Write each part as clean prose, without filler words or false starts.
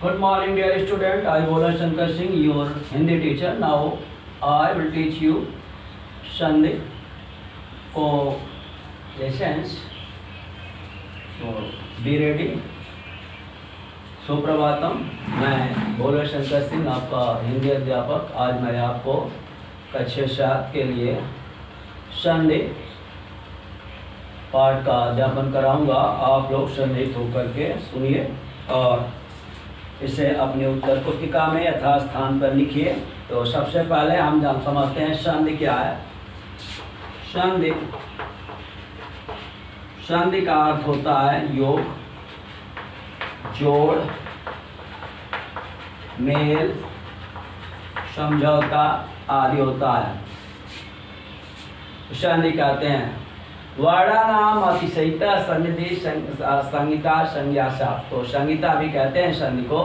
Good morning, dear student. I am Bhola Shankar Singh, your Hindi teacher. Now I will teach you Sandhi co-lessons. So be ready. Suprabhatam, मैं भोला शंकर सिंह आपका हिंदी अध्यापक। आज मैं आपको कक्षा 7 के लिए संधि पाठ का अध्यापन कराऊंगा। आप लोग संधित होकर के सुनिए और इसे अपनी उत्तर पुस्तिका में यथास्थान पर लिखिए। तो सबसे पहले हम समझते हैं संधि क्या है। संधि का अर्थ होता है योग, जोड़, मेल, समझौता आदि होता है। संधि कहते हैं वर्णानाम अतिशयिता सन्निधि संहिता संज्ञा। तो संहिता भी कहते हैं संधि को।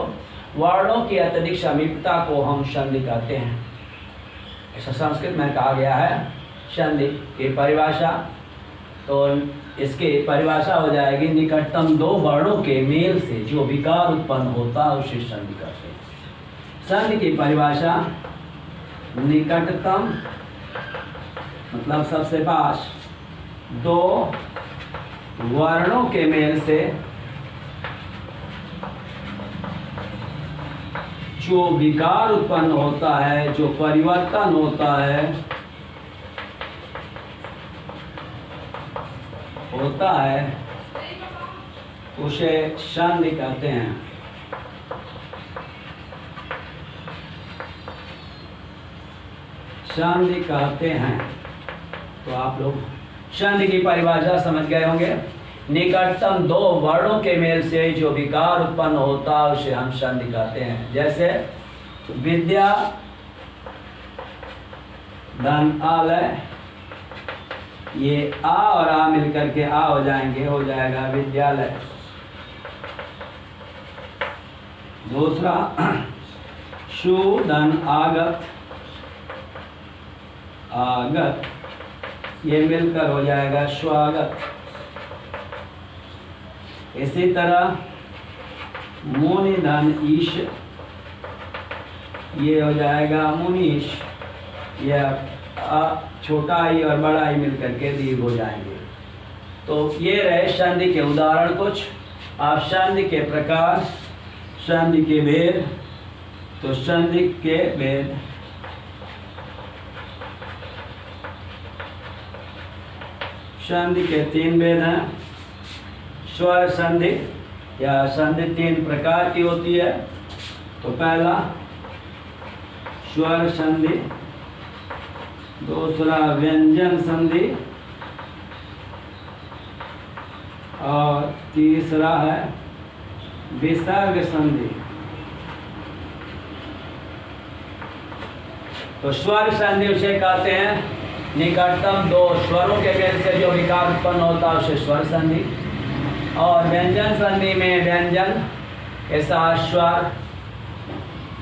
वर्णों की अत्यधिक समीपता को हम संधि कहते हैं। ऐसा संस्कृत में कहा गया है। संधि की परिभाषा, तो इसकी परिभाषा हो जाएगी निकटतम दो वर्णों के मेल से जो विकार उत्पन्न होता है उसे संधि कहते हैं। संधि की परिभाषा निकटतम मतलब सबसे पास दो वर्णों के मेल से जो विकार उत्पन्न होता है, जो परिवर्तन होता है उसे संधि कहते हैं। संधि कहते हैं। तो आप लोग संधि की परिभाषा समझ गए होंगे। निकटतम दो वर्णों के मेल से जो विकार उत्पन्न होता है उसे हम संधि कहते हैं। जैसे विद्या, धन, आलय, ये आ और आ मिलकर के आ हो जाएंगे, हो जाएगा विद्यालय। दूसरा शु, धन, आगत, आगत, ये मिलकर हो जाएगा स्वागत। इसी तरह मुनि, धन, ईश, ये हो जाएगा मुनीश। यह छोटा ई और बड़ा ई मिलकर के दीर्घ हो जाएंगे। तो ये रहे संधि के उदाहरण कुछ। आप संधि के प्रकार, संधि के भेद। तो संधि के भेद संधि के 3 भेद हैं। स्वर संधि या संधि 3 प्रकार की होती है। तो पहला स्वर संधि, दूसरा व्यंजन संधि और तीसरा है विसर्ग संधि। तो स्वर संधि उसे कहते हैं निकटतम दो स्वरों के मेल से जो विकार उत्पन्न होता है उसे स्वर संधि। और व्यंजन संधि में व्यंजन के साथ स्वर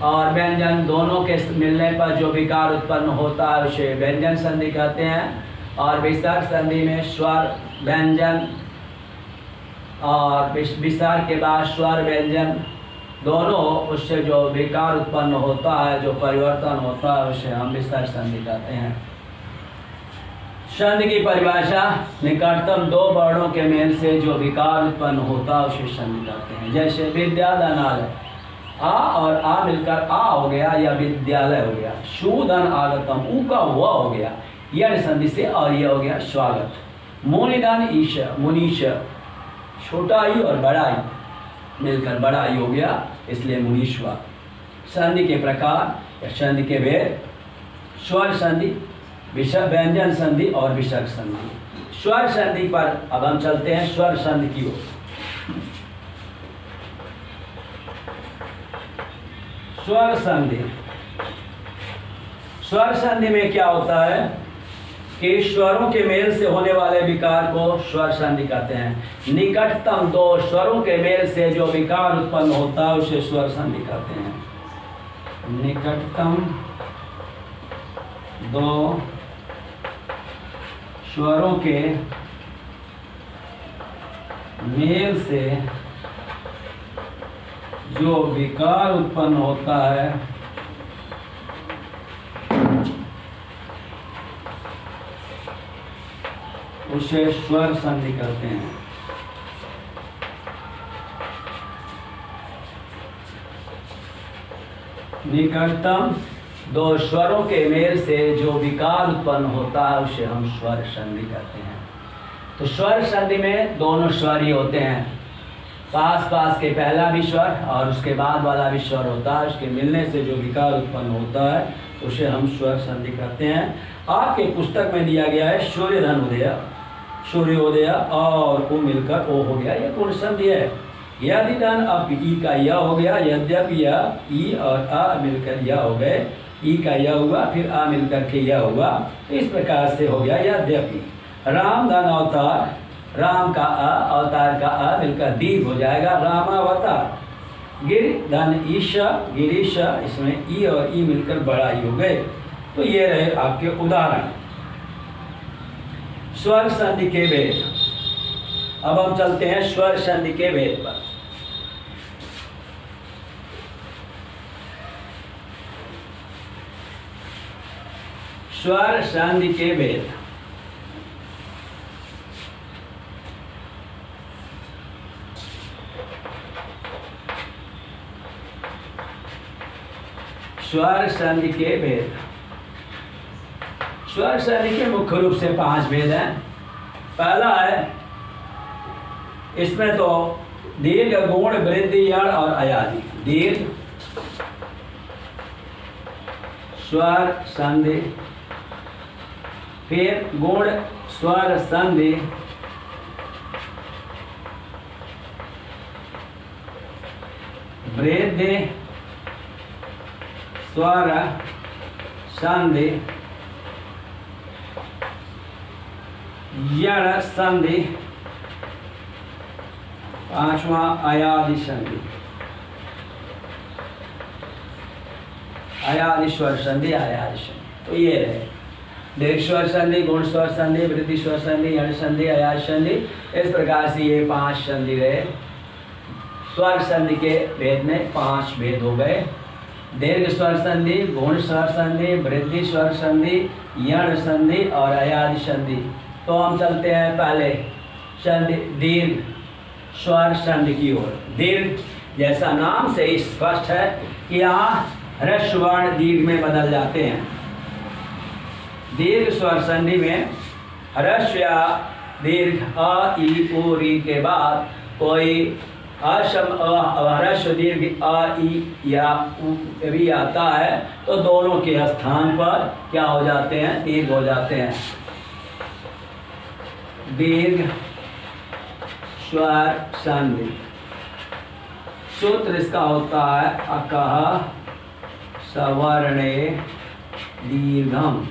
और व्यंजन दोनों के मिलने पर जो विकार उत्पन्न होता है उसे व्यंजन संधि कहते हैं। और विसर्ग संधि में स्वर, व्यंजन और विसर्ग के बाद स्वर, व्यंजन दोनों उससे जो विकार उत्पन्न होता है, जो परिवर्तन होता है उसे हम विसर्ग संधि कहते हैं। संधि की परिभाषा निकटतम दो वर्णों के मेल से जो विकार उत्पन्न होता है उसे संधि कहते हैं। जैसे विद्या, धन, आलय, आ और आ मिलकर आ हो गया या विद्यालय हो गया। शु, धन, आगतम, ऊ का हुआ हो गया यह संधि से और यह हो गया स्वागत। मुनि, धन, ईश, मुनीश, छोटा ई और बड़ा ई मिलकर बड़ा ई हो गया, इसलिए मुनीश हुआ। संधि के प्रकार या संधि के भेद, स्वर संधि, व्यंजन संधि और विसर्ग संधि। स्वर संधि पर अब हम चलते हैं स्वर संधि की ओर। स्वर संधि, स्वर संधि में क्या होता है कि स्वरों के मेल से होने वाले विकार को स्वर संधि कहते हैं। निकटतम दो स्वरों के मेल से जो विकार उत्पन्न होता है उसे स्वर संधि कहते हैं। निकटतम दो स्वरों के मेल से जो विकार उत्पन्न होता है उसे स्वर संधि कहते हैं। निकटतम दो स्वरों के मेल से जो विकार उत्पन्न होता है उसे हम स्वर संधि कहते हैं। तो स्वर संधि में दोनों स्वर ही होते हैं, पास पास के पहला भी स्वर और उसके बाद वाला भी स्वर होता है, उसके मिलने से जो विकार उत्पन्न होता है उसे हम स्वर संधि कहते हैं। आपके पुस्तक में दिया गया है सूर्योदय, सूर्योदय और वो मिलकर ओ हो गया, ये कौन संधि है? यदि धन अब ई का यह हो गया, यद्यपि यह ई और आ मिलकर यह हो गए, ई का यह हुआ फिर आ मिलकर के यह हुआ, इस प्रकार से हो गया यद्यपि। राम धन अवतार, राम का आ अवतार का आ मिलकर दीर्घ हो जाएगा रामावतार। गिर धन ईशा, गिरीशा, इसमें ई और ई मिलकर बड़ा ही हो गए। तो ये रहे आपके उदाहरण स्वर संधि के भेद। अब हम चलते हैं स्वर संधि के भेद पर। स्वर संधि के भेद। स्वर संधि के भेद। स्वर संधि के मुख्य रूप से 5 भेद हैं। पहला है, इसमें तो दीर्घ, गुण, वृद्धि, यण और अयादि। दीर्घ स्वर संधि, फिर गुण स्वर संधि, वृद्धि स्वर संधि, यण संधि, पांचवा अयादि संधि। अयादि स्वर संधि, अयादि संधि। तो ये रहे दीर्घ स्वर संधि, गुण स्वर संधि, वृद्धि स्वर संधि, यण संधि, अयादि संधि। इस प्रकार से ये 5 संधि रहे। स्वर संधि के भेद में 5 भेद हो गए। दीर्घ स्वर संधि, गुण स्वर संधि, वृद्धि स्वर संधि, यण संधि और अयादि संधि। तो हम चलते हैं पहले संधि दीर्घ स्वर संधि की ओर। दीर्घ जैसा नाम से ही स्पष्ट है कि यहाँ ह्रस्व वर्ण दीर्घ में बदल जाते हैं। दीर्घ स्वर संधि में ह्रस्व या दीर्घ अ, ई, उ, री के बाद कोई ह्रस्व दीर्घ अ, ई या उ, री आता है तो दोनों के स्थान पर क्या हो जाते हैं? दीर्घ हो जाते हैं। दीर्घ स्वर संधि सूत्र इसका होता है अकः सवर्णे दीर्घम।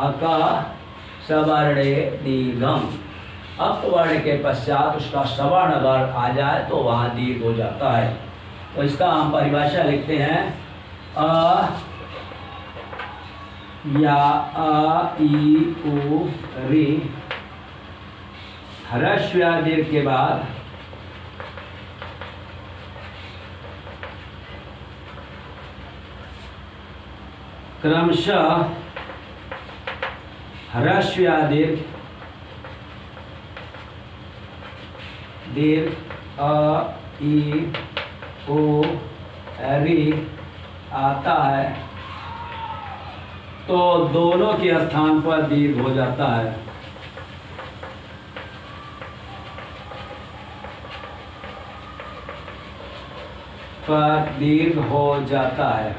अकः सवर्णे दीर्घम। अपवर्ण के पश्चात उसका सवर्ण वर्ण आ जाए तो वहाँ दीर्घ हो जाता है। तो इसका हम परिभाषा लिखते हैं अ या आ, ई, उ, री ह्रस्व या दीर्घ के बाद क्रमशः ह्रस्व या दीर्घ, दीर्घ अ, ई, उ, री आता है तो दोनों के स्थान पर दीर्घ हो जाता है। पर दीर्घ हो जाता है।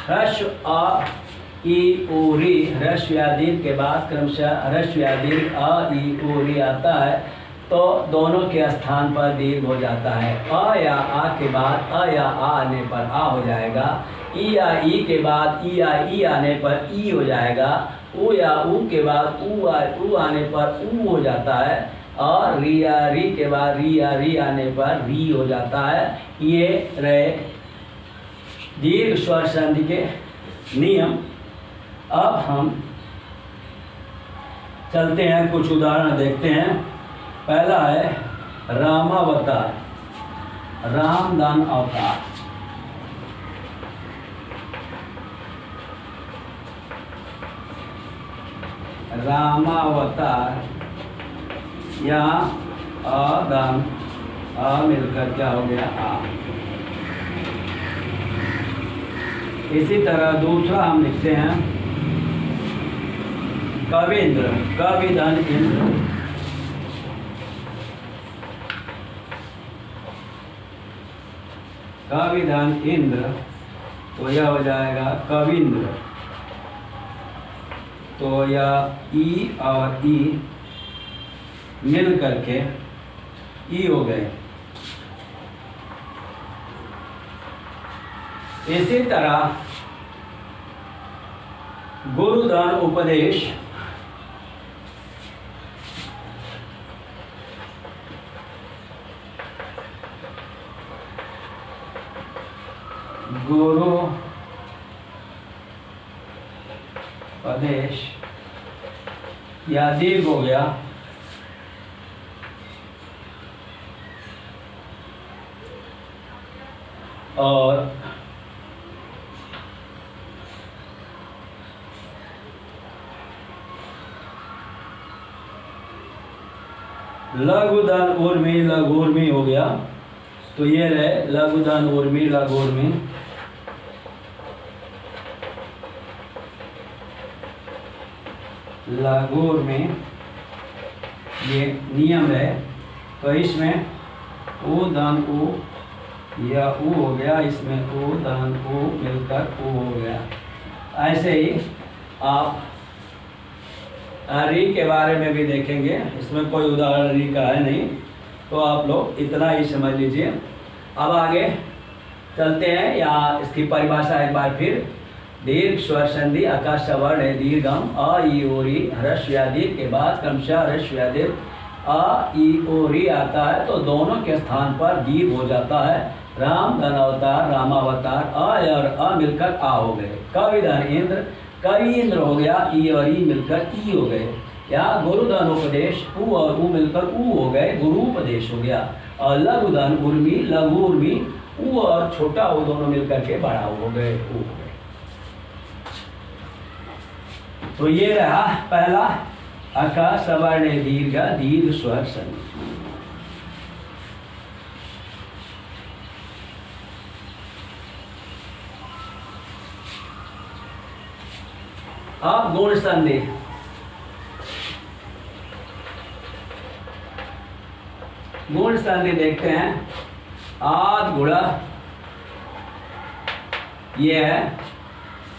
ह्रस्व अ, ई, उ, री ह्रस्व या दीर्घ के बाद क्रमशः ह्रस्व या दीर्घ अ, ई, उ, री आता है तो दोनों के स्थान पर दीर्घ हो जाता है। अ या आ के बाद अ या आ आने पर आ हो जाएगा। ई या ई के बाद ई या ई आने पर ई हो जाएगा। उ या उ के बाद उ या उ आने पर उ हो जाता है। और री या री के बाद री या री आने पर री हो जाता है। ये रहे दीर्घ स्वर संधि के नियम। अब हम चलते हैं कुछ उदाहरण देखते हैं। पहला है रामावतार, रामदान अवतार। रामावतार, यहाँ अदान आ मिलकर क्या हो गया आ। इसी तरह दूसरा हम लिखते हैं कविंद्र, कविधन इंद्र। कविधन इंद्र, तो यह हो जाएगा कविंद्र। तो यह ई और ई मिल करके ई हो गए। इसी तरह गुरुदान उपदेश, गुरु उपदेश या दीर्घ हो गया। और लघुदान उर्मी, लघुर्मी हो गया। तो ये रहे लघुदान उर्मी, लघुर्मी। लघुर्मी ये नियम है। तो इसमें ऊ दान ऊ या ऊ हो गया, इसमें ऊ दान ऊ मिलकर ऊ हो गया। ऐसे ही आप री के बारे में भी देखेंगे, इसमें कोई उदाहरण री का है नहीं, तो आप लोग इतना ही समझ लीजिए। अब आगे चलते हैं, या इसकी परिभाषा एक बार फिर। दीर्घ स्वर संधि आकाश वर्ण है दीर्घम अ ई ओ री, ह्रस्व या दीर्घ के बाद क्रमशः ह्रस्व या दीर्घ अ ई ओ री आता है, तो दोनों के स्थान पर दीर्घ हो जाता है। राम धन अवतार, रामावतार, अ और अ मिलकर आ हो गए। कविधन इंद्र, कवि इंद्र हो गया, ई और ई मिलकर ई हो गए। या गुरुधन उपदेश, ऊ और ऊ मिलकर ऊ हो गए, गुरु उपदेश हो गया। और लघुधन उर्मी, लघु उर्मी, ऊ और छोटा ऊ दोनों मिलकर के बड़ा हो गए, ऊ हो गए। तो ये रहा पहला अका सवर्ण दीर्घ, दीर्घ स्वर संधि। अब गुण संधि। गुण संधि देखते हैं। आद गुणा ये है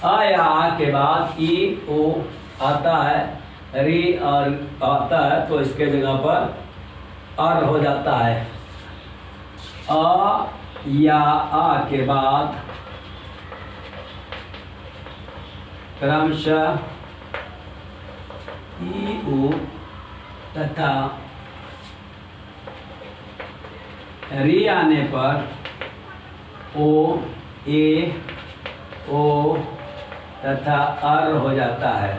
आ या आ के बाद ई ओ आता है, री और आता है, तो इसके जगह पर अर हो जाता है। आ या आ के बाद क्रमशः ई उ तथा री आने पर ओ ए ओ तथा अर हो जाता है,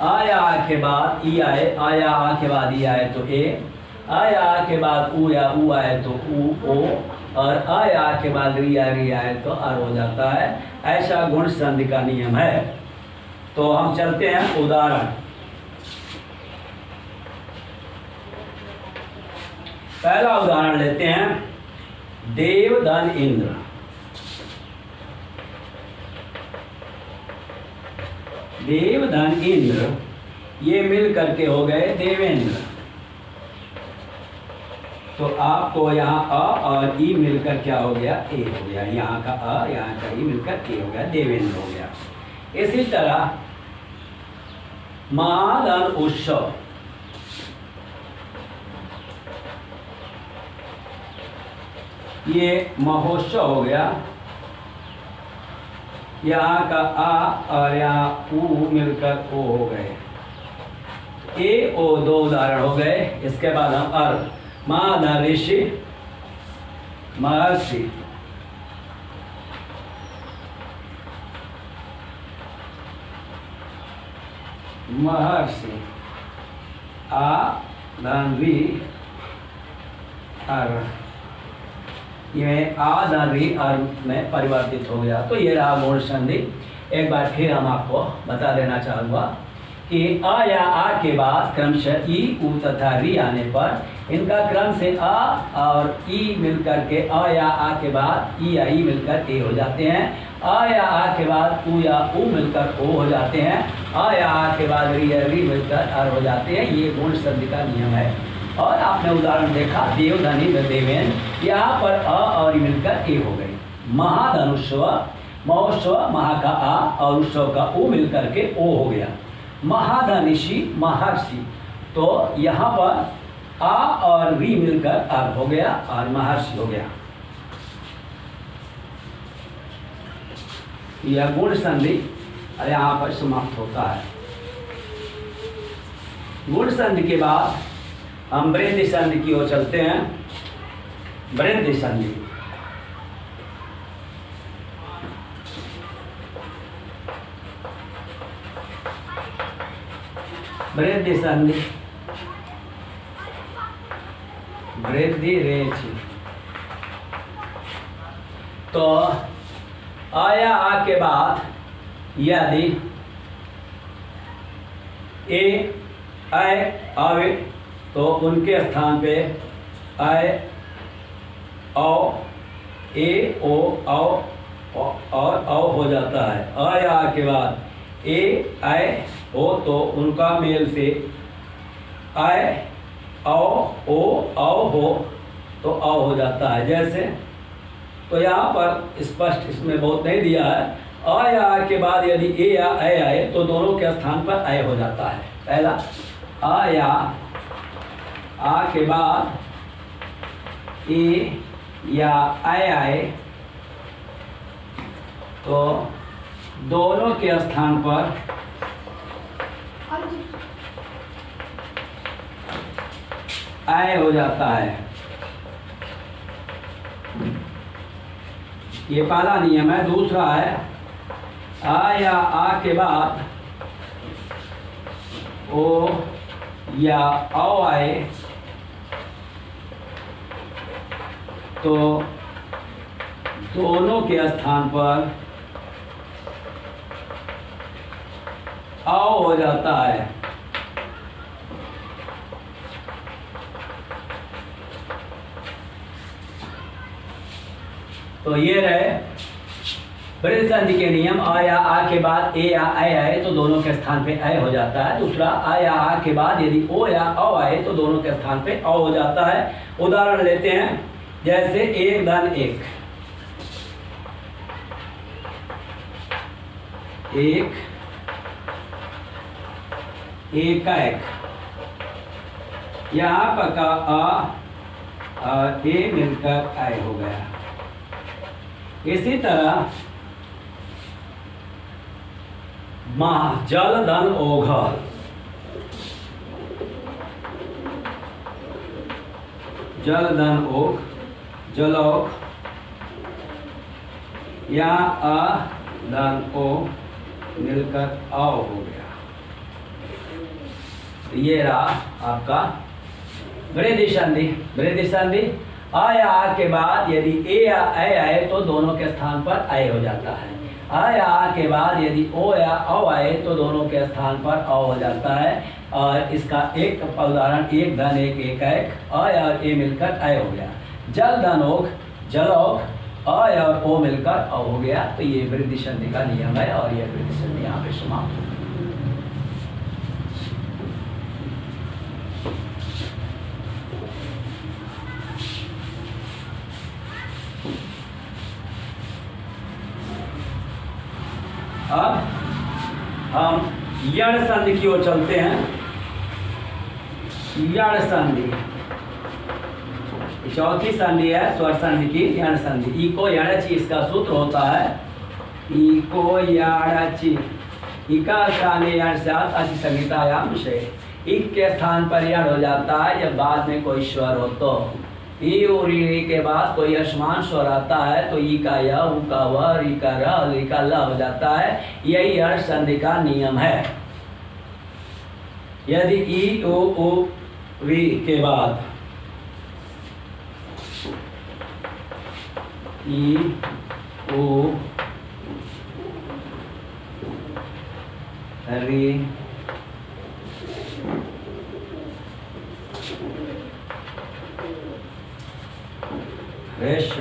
आया आ के बाद ई आए, आया आ के बाद ई आए तो ए, आया आ के बाद ऊ या ऊ आए तो ऊ ओ, और आया आ के बाद री आए तो अर हो जाता है। ऐसा गुण संधि का नियम है। तो हम चलते हैं उदाहरण। पहला उदाहरण लेते हैं, देवधन इंद्र। देवधन इंद्र ये मिल करके हो गए देवेंद्र। तो आपको यहाँ अ और ई मिलकर क्या हो गया, ए हो गया। यहाँ का अ, यहाँ का ई मिलकर ए हो गया, देवेंद्र हो गया। इसी तरह महाधन उत्सव, ये महोत्सव हो गया। यहाँ का आ और यहाँ ऊ मिलकर ओ हो गए, ए ओ दो उदाहरण हो गए। इसके बाद हम अर, महाधन ऋषि, महर्षि, महर्षि आ धन री अर, ये आ धन री अर में परिवर्तित हो गया। तो ये रहा मूल संधि। एक बार फिर हम आपको बता देना चाहूँगा कि अ या आ के बाद क्रमशः ई उ तथा री आने पर इनका क्रम से अ और ई मिलकर के अ या आ के बाद ई या ई मिलकर ए हो जाते हैं। अ या आ के बाद उ या उ मिलकर ओ हो जाते हैं। अ या आ के बाद री या री मिलकर अर हो जाते हैं। ये गुण संधि का नियम है। और आपने उदाहरण देखा देवधनी में देवेन, यहाँ पर अ और ई मिलकर ए हो गई। महाधनुष्व, महोत्सव, महा का आ और उत्सव का उ मिलकर के ओ हो गया। महाधनिषि, महर्षि, तो यहाँ पर आ और री मिलकर अर हो गया और महर्षि हो गया। यह गुण संधि यहाँ पर समाप्त होता है। गुण संधि के बाद हम वृद्धि संधि की ओर चलते हैं। वृद्धि संधि, वृद्धि संधि, वृद्धि रेच, तो आया आ के बाद यदि ए आए आवे तो उनके स्थान पे आए औ ए ओ औ और औ हो जाता है। आया आ के बाद ए आए हो तो उनका मेल से आए औ ओ औ हो तो औ हो जाता है। जैसे तो यहाँ पर स्पष्ट इसमें बहुत नहीं दिया है। अ या आ के बाद यदि ए या ए आए तो दोनों के स्थान पर आए हो जाता है। पहला अ या आ के बाद ए या ए आए तो दोनों के स्थान पर आए हो जाता है। ये पहला नियम है। दूसरा है आ या आ के बाद ओ या औ आए तो दोनों के स्थान पर औ हो जाता है। तो ये रहे वृद्धि संधि के नियम। आ या आ के बाद ए या ए आए तो दोनों के स्थान पे ए हो जाता है। दूसरा आ या आ के बाद यदि ओ या औ आए तो दोनों के स्थान पे औ हो जाता है। उदाहरण लेते हैं, जैसे एक धन एक, एक एक का एक, यहाँ पर का आ और ए मिलकर आए हो गया। इसी तरह जल धन ओघ, जल धन ओघ, जलौघ, यहाँ आ धन ओ मिलकर आओ हो गया। ये रहा आपका वृद्धि संधि। वृद्धि संधि आ या आ के बाद यदि ए या ए आए तो दोनों के स्थान पर ए हो जाता है। आ या आ के बाद यदि ओ या औ आए तो दोनों के स्थान पर औ हो जाता है। और इसका एक उदाहरण एक धन एक एक एक, अ और ए मिलकर ए हो गया। जल धन ओघ, जलौघ, अ और ओ मिलकर औ हो गया। तो ये वृद्धि संधि का नियम है और यह वृद्धि संधि यहाँ पे समाप्त हो गई। अब हम यण संधि की ओर चलते हैं। यण संधि चौथी संधि है स्वर संधि की, यण संधि। इको यणचि इसका सूत्र होता है इको यणचि, इका स्थाने यण स्यात् अचि संहितायां विषये। इक के स्थान पर यण हो जाता है जब बाद में कोई स्वर हो तो। ई और ई के बाद कोई असमान स्वर आता है तो ई का य, उ का व, री का र, री का ल हो जाता है। यही यण संधि का नियम है। यदि ई ओ ओ री के बाद ई ओ री रेश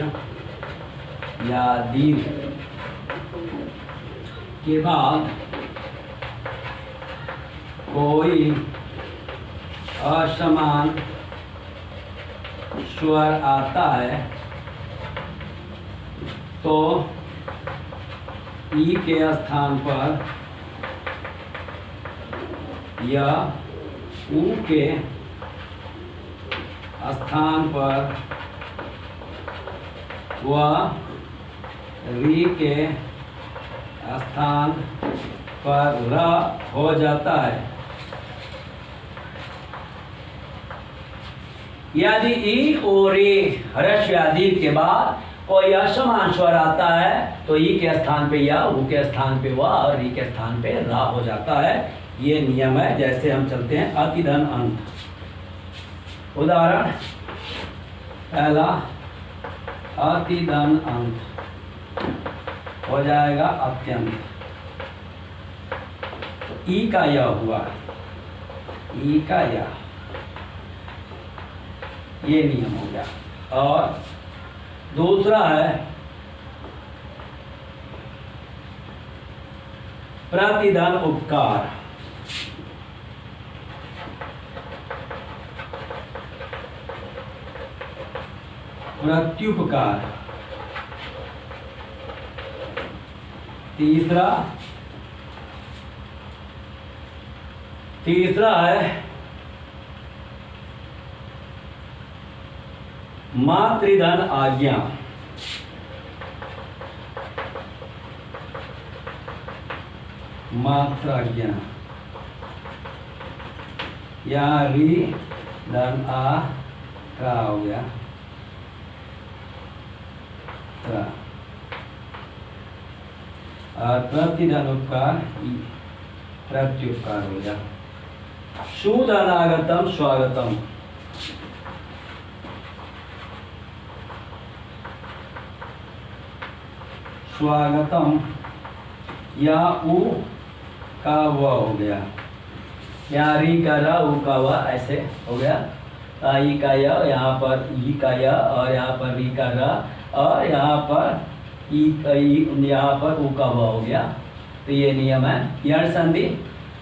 या दीर्घ के बाद कोई असमान स्वर आता है तो ई के स्थान पर या ऊ के स्थान पर व री के स्थान पर र हो जाता है। यदि ई ओ रे ह्रस्व आदि के बाद कोई असमान स्वर आता है तो ई के स्थान पे या ऊ के स्थान पे व और री के स्थान पे रा हो जाता है। ये नियम है। जैसे हम चलते हैं अतिधन अंत। उदाहरण पहला अतिधन अंत हो जाएगा अत्यंत। तो ई का या हुआ, ई का या, ये नियम हो गया। और दूसरा है प्रतिधन उपकार। प्रत्युपकार। तीसरा है मातृधन आज्ञा। मात्राज्ञा या री धन आ का हो गया और प्रतिधन उपकार प्रत्युपकार हो गया। सुधनागतम स्वागतम। स्वागतम या ऊ का व हो गया, यहाँ री का रा ऊ का व ऐसे हो गया। ई का या, यहाँ पर ई का या और यहाँ पर री का रा और यहाँ पर यहाँ पर ऊ का व हो गया। तो ये नियम है। यण संधि।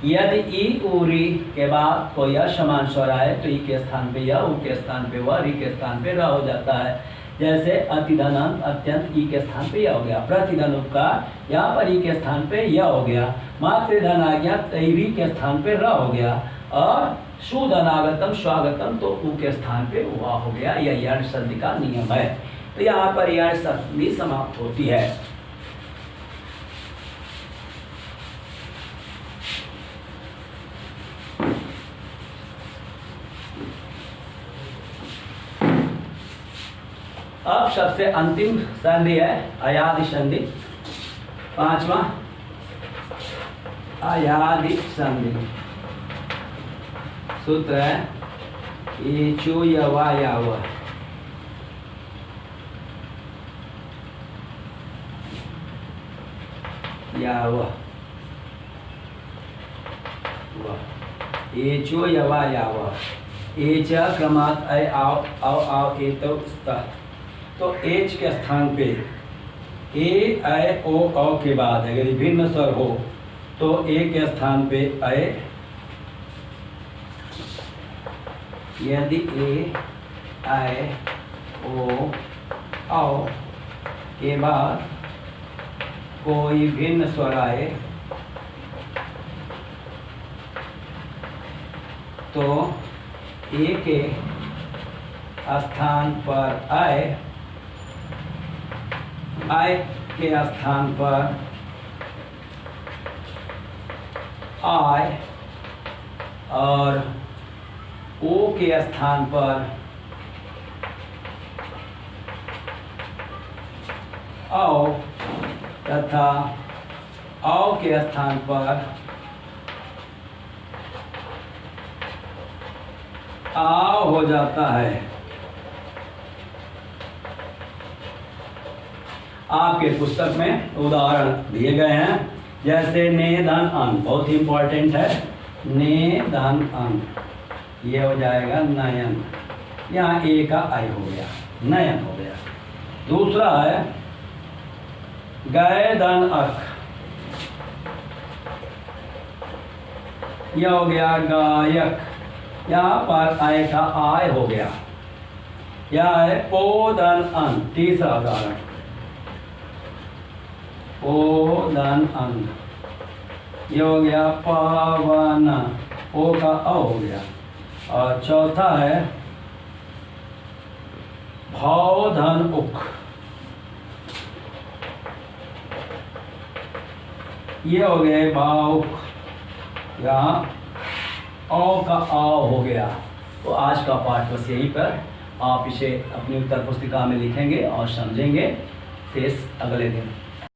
यदि ई ऊ री के बाद कोई असमान स्वर आए तो ई के स्थान पे या, ऊ के स्थान पे व, री के स्थान पे रा हो जाता है। जैसे अतिधनांत अत्यंत ई के स्थान पे या हो गया। प्रतिधन उपकार यहाँ पर ई के स्थान पे या हो गया। मातृधन आज्ञा री के स्थान पे रा हो गया। और सुधनागतम स्वागतम तो ऊ के स्थान पे वा हो गया। यह यण संधि का नियम है। तो यहाँ पर यण संधि समाप्त होती है। अब सबसे अंतिम संधि है अयादि संधि। पांचवा अयादि संधि। सूत्र है ये चो या वा या व। या व ये चो या वा या व। एच क्रमात् ऐ आओ आओ आओ एतो स्त। तो एच के स्थान पे ए ऐ ओ औ के बाद अगर भिन्न स्वर हो तो ए के स्थान पे ऐ, यदि ए ऐ ओ औ के बाद कोई भिन्न स्वर आए तो ए के स्थान पर ऐ, आई के स्थान पर आय और ओ के स्थान पर औ तथा औ के स्थान पर आव हो जाता है। आपके पुस्तक में उदाहरण दिए गए हैं, जैसे ने धन अन, बहुत ही इंपॉर्टेंट है। ने धन अन, ये हो जाएगा नयन, यहाँ ए का आई हो गया, नयन हो गया। दूसरा है गए धन अक, यह हो गया गायक, यहाँ पर आय का आय हो गया। यह है ओ धन अन, तीसरा उदाहरण ओ धन अन, यह हो गया पावन, ओ का अ हो गया। और चौथा है भाव धन उक, ये हो गया भावुक, यहाँ औ का आ हो गया। तो आज का पाठ बस यहीं पर, आप इसे अपनी उत्तर पुस्तिका में लिखेंगे और समझेंगे। शेष अगले दिन।